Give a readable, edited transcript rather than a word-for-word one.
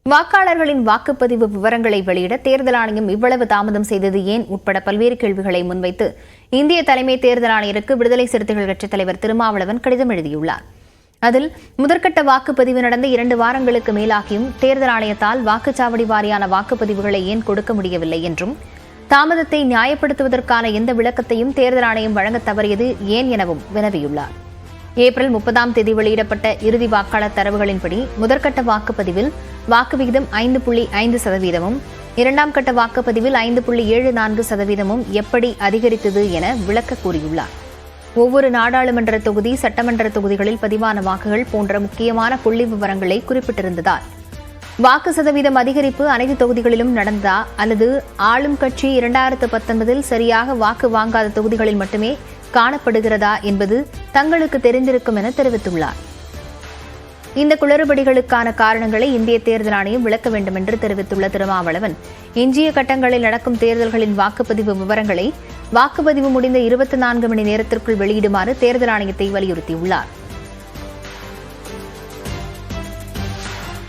வாக்காளர்களின் வாக்குப்பதிவு விவரங்களை வெளியிட தேர்தல் ஆணையம் இவ்வளவு தாமதம் செய்தது ஏன் உட்பட பல்வேறு கேள்விகளை முன்வைத்து இந்திய தலைமை தேர்தல் ஆணையருக்கு விடுதலை சிறுத்தைகள் கட்சித் தலைவர் திருமாவளவன் கடிதம் எழுதியுள்ளார். அதில் முதற்கட்ட வாக்குப்பதிவு நடந்த 2 வாரங்களுக்கு மேலாகியும் தேர்தல் ஆணையத்தால் வாக்குச்சாவடி வாரியான வாக்குப்பதிவுகளை ஏன் கொடுக்க முடியவில்லை என்றும், தாமதத்தை நியாயப்படுத்துவதற்கான எந்த விளக்கத்தையும் தேர்தல் ஆணையம் வழங்க தவறியது ஏன் எனவும் வினவியுள்ளார். ஏப்ரல் 30ஆம் தேதி வெளியிடப்பட்ட இறுதி வாக்காளர் தரவுகளின்படி முதற்கட்ட வாக்குப்பதிவில் வாக்கு விகிதம் 5.5%, 2ஆம் கட்ட வாக்குப்பதிவில் 5.74% எப்படி அதிகரித்தது என விளக்க கூறியுள்ளார். ஒவ்வொரு நாடாளுமன்ற தொகுதி, சட்டமன்ற தொகுதிகளில் பதிவான வாக்குகள் போன்ற முக்கியமான புள்ளி விவரங்களை குறிப்பிட்டிருந்ததால் வாக்கு சதவீதம் அதிகரிப்பு அனைத்து தொகுதிகளிலும் நடந்ததா அல்லது ஆளும் கட்சி 2019இல் சரியாக வாக்கு வாங்காத தொகுதிகளில் மட்டுமே காணப்படுகிறதா என்பது தங்களுக்கு தெரிந்திருக்கும் என தெரிவித்துள்ளார். இந்த குளறுபடிகளுக்கான காரணங்களை இந்திய தேர்தல் ஆணையம் விளக்க வேண்டும் என்று தெரிவித்துள்ள திருமாவளவன், எஞ்சிய கட்டங்களில் நடக்கும் தேர்தல்களின் வாக்குப்பதிவு விவரங்களை வாக்குப்பதிவு முடிந்த 24 மணி நேரத்திற்குள் வெளியிடுமாறு தேர்தல் ஆணையத்தை வலியுறுத்தியுள்ளார்.